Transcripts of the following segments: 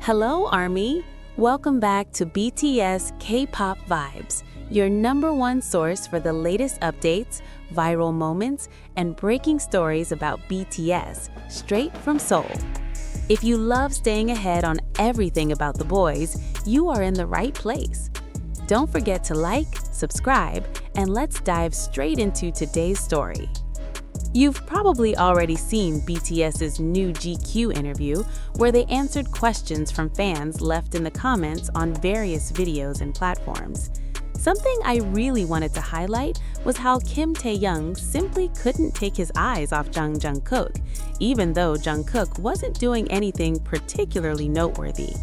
Hello, ARMY! Welcome back to BTS K-pop Vibes, your #1 source for the latest updates, viral moments, and breaking stories about BTS, straight from Seoul. If you love staying ahead on everything about the boys, you are in the right place. Don't forget to like, subscribe, and let's dive straight into today's story. You've probably already seen BTS's new GQ interview, where they answered questions from fans left in the comments on various videos and platforms. Something I really wanted to highlight was how Kim Taehyung simply couldn't take his eyes off Jungkook, even though Jungkook wasn't doing anything particularly noteworthy.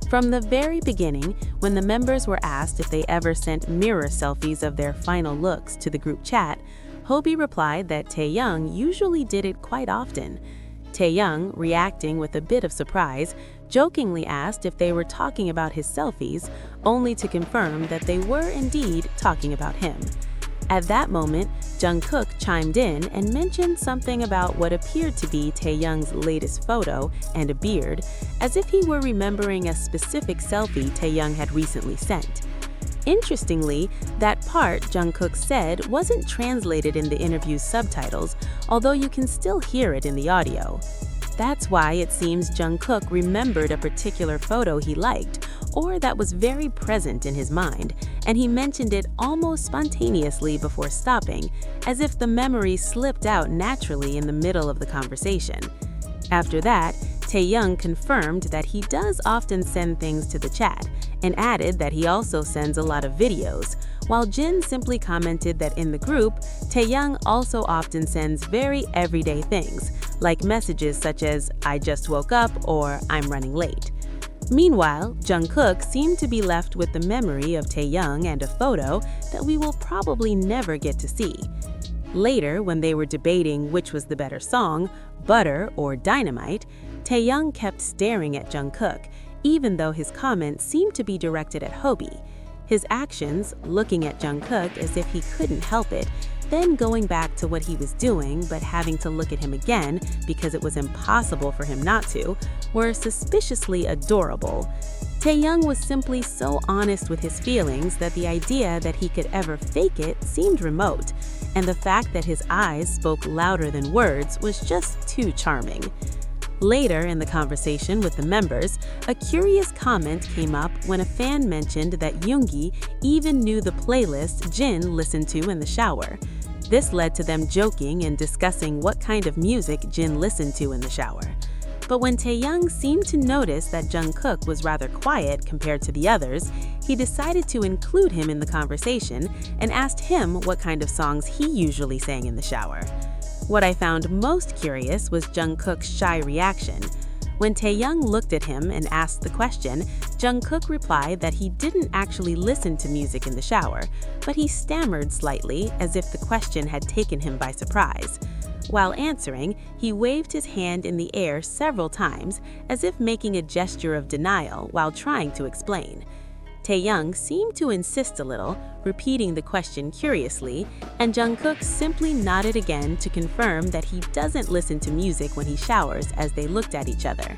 From the very beginning, when the members were asked if they ever sent mirror selfies of their final looks to the group chat, Hobi replied that Taehyung usually did it quite often. Taehyung, reacting with a bit of surprise, jokingly asked if they were talking about his selfies, only to confirm that they were indeed talking about him. At that moment, Jungkook chimed in and mentioned something about what appeared to be Taehyung's latest photo and a beard, as if he were remembering a specific selfie Taehyung had recently sent. Interestingly, that part Jungkook said wasn't translated in the interview's subtitles, although you can still hear it in the audio. That's why it seems Jungkook remembered a particular photo he liked, or that was very present in his mind, and he mentioned it almost spontaneously before stopping, as if the memory slipped out naturally in the middle of the conversation. After that, Taehyung confirmed that he does often send things to the chat, and added that he also sends a lot of videos, while Jin simply commented that in the group, Taehyung also often sends very everyday things, like messages such as "I just woke up" or "I'm running late." Meanwhile, Jungkook seemed to be left with the memory of Taehyung and a photo that we will probably never get to see. Later, when they were debating which was the better song, Butter or Dynamite, Taehyung kept staring at Jungkook, even though his comments seemed to be directed at Hobi. His actions, looking at Jungkook as if he couldn't help it, then going back to what he was doing but having to look at him again because it was impossible for him not to, were suspiciously adorable. Taehyung was simply so honest with his feelings that the idea that he could ever fake it seemed remote, and the fact that his eyes spoke louder than words was just too charming. Later in the conversation with the members, a curious comment came up when a fan mentioned that Yoongi even knew the playlist Jin listened to in the shower. This led to them joking and discussing what kind of music Jin listened to in the shower. But when Taehyung seemed to notice that Jungkook was rather quiet compared to the others, he decided to include him in the conversation and asked him what kind of songs he usually sang in the shower. What I found most curious was Jungkook's shy reaction. When Taehyung looked at him and asked the question, Jungkook replied that he didn't actually listen to music in the shower, but he stammered slightly as if the question had taken him by surprise. While answering, he waved his hand in the air several times, as if making a gesture of denial while trying to explain. Taehyung seemed to insist a little, repeating the question curiously, and Jungkook simply nodded again to confirm that he doesn't listen to music when he showers as they looked at each other.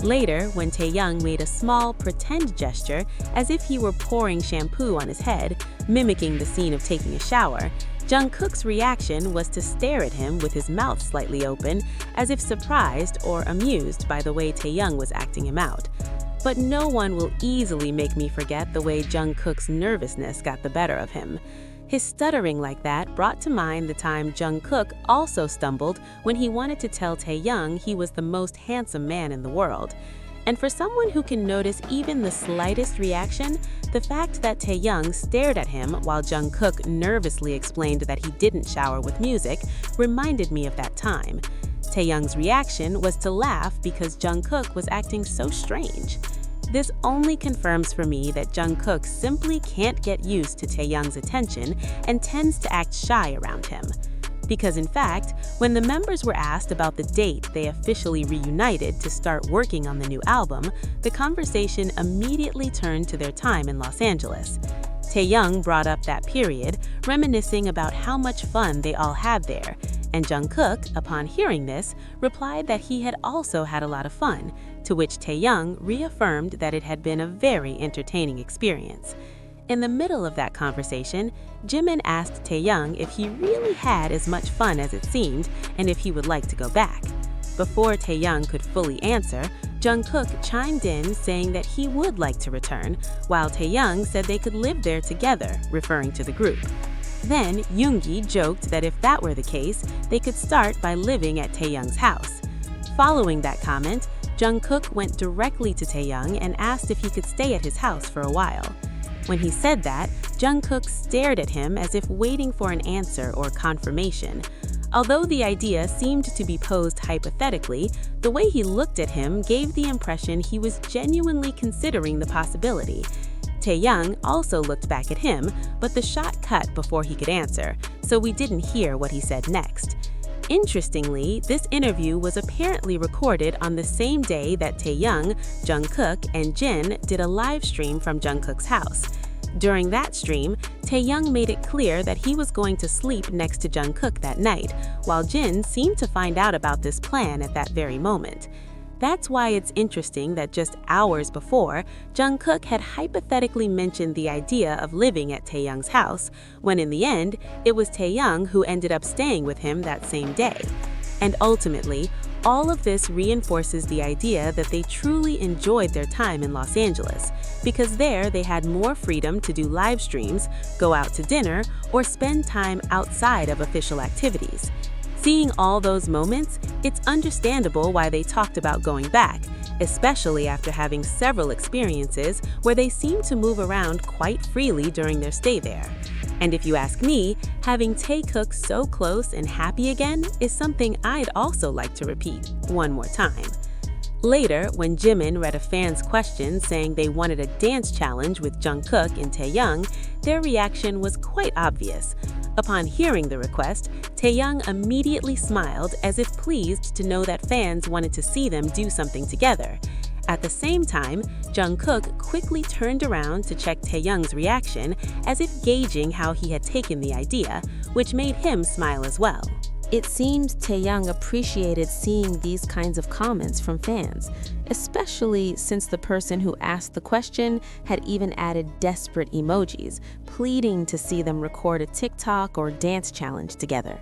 Later, when Taehyung made a small pretend gesture as if he were pouring shampoo on his head, mimicking the scene of taking a shower, Jungkook's reaction was to stare at him with his mouth slightly open, as if surprised or amused by the way Taehyung was acting him out. But no one will easily make me forget the way Jungkook's nervousness got the better of him. His stuttering like that brought to mind the time Jungkook also stumbled when he wanted to tell Taehyung he was the most handsome man in the world. And for someone who can notice even the slightest reaction, the fact that Taehyung stared at him while Jungkook nervously explained that he didn't shower with music reminded me of that time. Taehyung's reaction was to laugh because Jungkook was acting so strange. This only confirms for me that Jungkook simply can't get used to Taehyung's attention and tends to act shy around him. Because in fact, when the members were asked about the date they officially reunited to start working on the new album, the conversation immediately turned to their time in Los Angeles. Taehyung brought up that period, reminiscing about how much fun they all had there, And Jungkook, upon hearing this, replied that he had also had a lot of fun, to which Taehyung reaffirmed that it had been a very entertaining experience. In the middle of that conversation, Jimin asked Taehyung if he really had as much fun as it seemed and if he would like to go back. Before Taehyung could fully answer, Jungkook chimed in saying that he would like to return, while Taehyung said they could live there together, referring to the group. Then Yoongi joked that if that were the case, they could start by living at Taehyung's house. Following that comment, Jungkook went directly to Taehyung and asked if he could stay at his house for a while. When he said that, Jungkook stared at him as if waiting for an answer or confirmation. Although the idea seemed to be posed hypothetically, the way he looked at him gave the impression he was genuinely considering the possibility. Taehyung also looked back at him, but the shot cut before he could answer, so we didn't hear what he said next. Interestingly, this interview was apparently recorded on the same day that Taehyung, Jungkook, and Jin did a live stream from Jungkook's house. During that stream, Taehyung made it clear that he was going to sleep next to Jungkook that night, while Jin seemed to find out about this plan at that very moment. That's why it's interesting that just hours before, Jungkook had hypothetically mentioned the idea of living at Taehyung's house, when in the end, it was Taehyung who ended up staying with him that same day. And ultimately, all of this reinforces the idea that they truly enjoyed their time in Los Angeles, because there they had more freedom to do live streams, go out to dinner, or spend time outside of official activities. Seeing all those moments, it's understandable why they talked about going back, especially after having several experiences where they seemed to move around quite freely during their stay there. And if you ask me, having Taehyung so close and happy again is something I'd also like to repeat one more time. Later, when Jimin read a fan's question saying they wanted a dance challenge with Jungkook and Taehyung, their reaction was quite obvious. Upon hearing the request, Taehyung immediately smiled as if pleased to know that fans wanted to see them do something together. At the same time, Jungkook quickly turned around to check Taehyung's reaction as if gauging how he had taken the idea, which made him smile as well. It seems Taehyung appreciated seeing these kinds of comments from fans, especially since the person who asked the question had even added desperate emojis, pleading to see them record a TikTok or dance challenge together.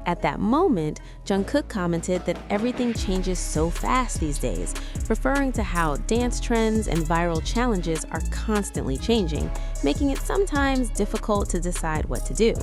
At that moment, Jungkook commented that everything changes so fast these days, referring to how dance trends and viral challenges are constantly changing, making it sometimes difficult to decide what to do.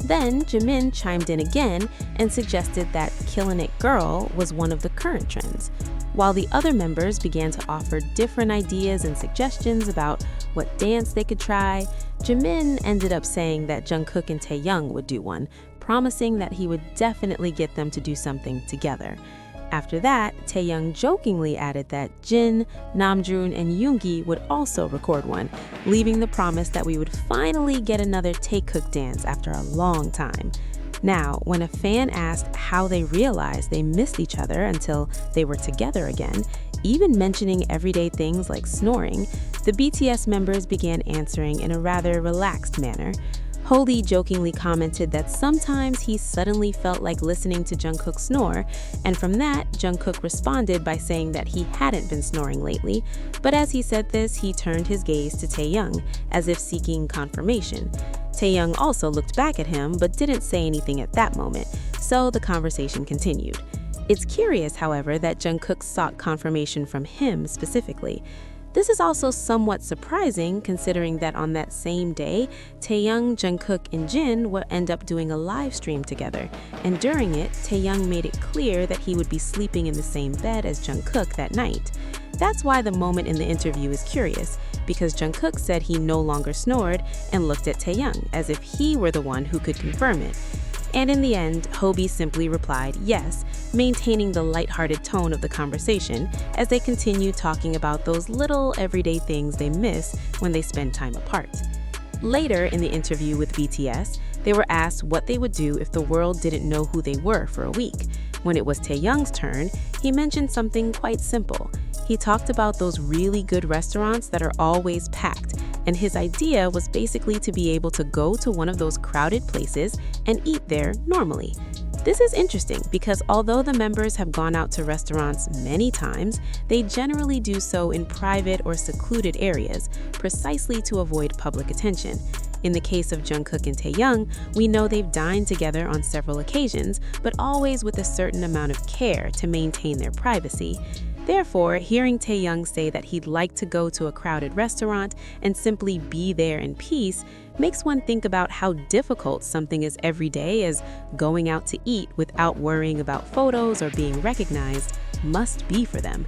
Then Jimin chimed in again and suggested that Killin' It Girl was one of the current trends, while the other members began to offer different ideas and suggestions about what dance they could try. Jimin ended up saying that Jungkook and Taehyung would do one, promising that he would definitely get them to do something together. After that, Taehyung jokingly added that Jin, Namjoon, and Yoongi would also record one, leaving the promise that we would finally get another Taehyung dance after a long time. Now, when a fan asked how they realized they missed each other until they were together again, even mentioning everyday things like snoring, the BTS members began answering in a rather relaxed manner. Holy jokingly commented that sometimes he suddenly felt like listening to Jungkook snore, and from that, Jungkook responded by saying that he hadn't been snoring lately, but as he said this, he turned his gaze to Taehyung, as if seeking confirmation. Taehyung also looked back at him, but didn't say anything at that moment, so the conversation continued. It's curious, however, that Jungkook sought confirmation from him specifically. This is also somewhat surprising considering that on that same day, Taehyung, Jungkook, and Jin would end up doing a live stream together, and during it, Taehyung made it clear that he would be sleeping in the same bed as Jungkook that night. That's why the moment in the interview is curious, because Jungkook said he no longer snored and looked at Taehyung as if he were the one who could confirm it. And in the end, Hobie simply replied yes, maintaining the lighthearted tone of the conversation as they continue talking about those little everyday things they miss when they spend time apart. Later in the interview with BTS, they were asked what they would do if the world didn't know who they were for a week. When it was Taehyung's turn, he mentioned something quite simple. He talked about those really good restaurants that are always packed, and his idea was basically to be able to go to one of those crowded places and eat there normally. This is interesting because although the members have gone out to restaurants many times, they generally do so in private or secluded areas, precisely to avoid public attention. In the case of Jungkook and Taehyung, we know they've dined together on several occasions, but always with a certain amount of care to maintain their privacy. Therefore, hearing Taehyung say that he'd like to go to a crowded restaurant and simply be there in peace makes one think about how difficult something as everyday as going out to eat without worrying about photos or being recognized must be for them.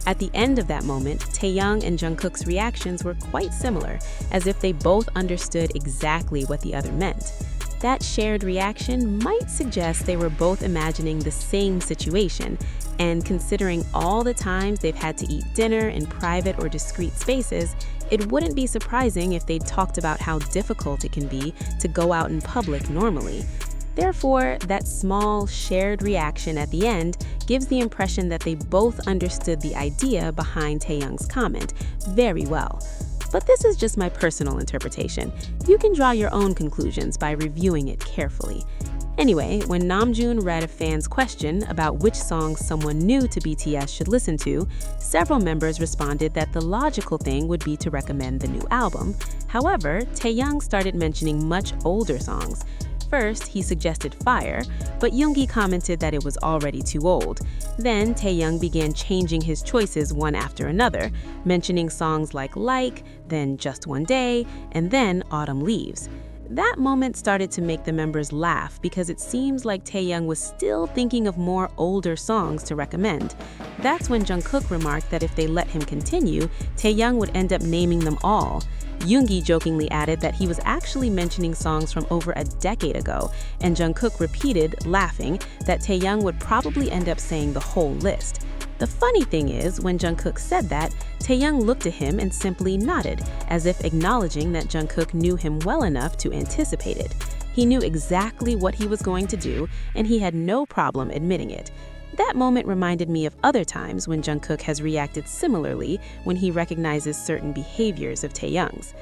At the end of that moment, Taehyung and Jungkook's reactions were quite similar, as if they both understood exactly what the other meant. That shared reaction might suggest they were both imagining the same situation, and considering all the times they've had to eat dinner in private or discreet spaces, it wouldn't be surprising if they'd talked about how difficult it can be to go out in public normally. Therefore, that small, shared reaction at the end gives the impression that they both understood the idea behind Taehyung's comment very well. But this is just my personal interpretation. You can draw your own conclusions by reviewing it carefully. Anyway, when Namjoon read a fan's question about which songs someone new to BTS should listen to, several members responded that the logical thing would be to recommend the new album. However, Taehyung started mentioning much older songs. First, he suggested Fire, but Yoongi commented that it was already too old. Then, Taehyung began changing his choices one after another, mentioning songs like, then Just One Day, and then Autumn Leaves. That moment started to make the members laugh because it seems like Taehyung was still thinking of more older songs to recommend. That's when Jungkook remarked that if they let him continue, Taehyung would end up naming them all. Yoongi jokingly added that he was actually mentioning songs from over a decade ago, and Jungkook repeated, laughing, that Taehyung would probably end up saying the whole list. The funny thing is, when Jungkook said that, Taehyung looked at him and simply nodded, as if acknowledging that Jungkook knew him well enough to anticipate it. He knew exactly what he was going to do, and he had no problem admitting it. That moment reminded me of other times when Jungkook has reacted similarly when he recognizes certain behaviors of Taehyung's.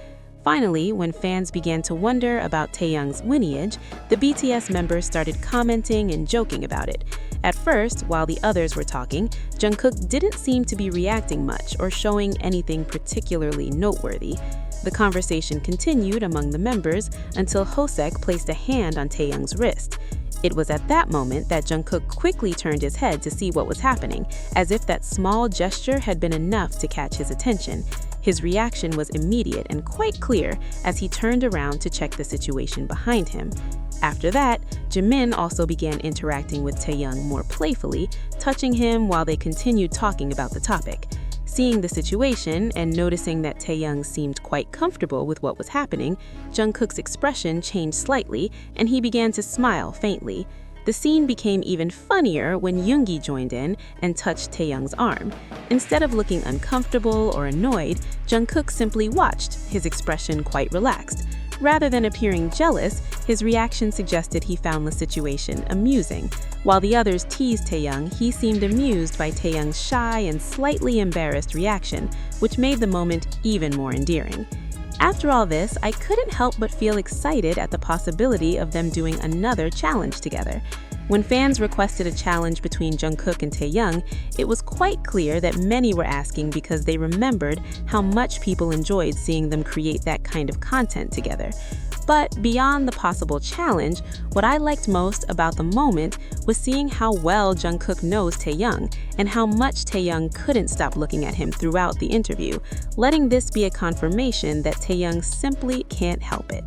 Finally, when fans began to wonder about Taehyung's lineage, the BTS members started commenting and joking about it. At first, while the others were talking, Jungkook didn't seem to be reacting much or showing anything particularly noteworthy. The conversation continued among the members until Hosek placed a hand on Taehyung's wrist. It was at that moment that Jungkook quickly turned his head to see what was happening, as if that small gesture had been enough to catch his attention. His reaction was immediate and quite clear as he turned around to check the situation behind him. After that, Jimin also began interacting with Taehyung more playfully, touching him while they continued talking about the topic. Seeing the situation and noticing that Taehyung seemed quite comfortable with what was happening, Jungkook's expression changed slightly and he began to smile faintly. The scene became even funnier when Yoongi joined in and touched Taehyung's arm. Instead of looking uncomfortable or annoyed, Jungkook simply watched, his expression quite relaxed. Rather than appearing jealous, his reaction suggested he found the situation amusing. While the others teased Taehyung, he seemed amused by Taehyung's shy and slightly embarrassed reaction, which made the moment even more endearing. After all this, I couldn't help but feel excited at the possibility of them doing another challenge together. When fans requested a challenge between Jungkook and Taehyung, it was quite clear that many were asking because they remembered how much people enjoyed seeing them create that kind of content together. But beyond the possible challenge, what I liked most about the moment was seeing how well Jungkook knows Taehyung and how much Taehyung couldn't stop looking at him throughout the interview, letting this be a confirmation that Taehyung simply can't help it.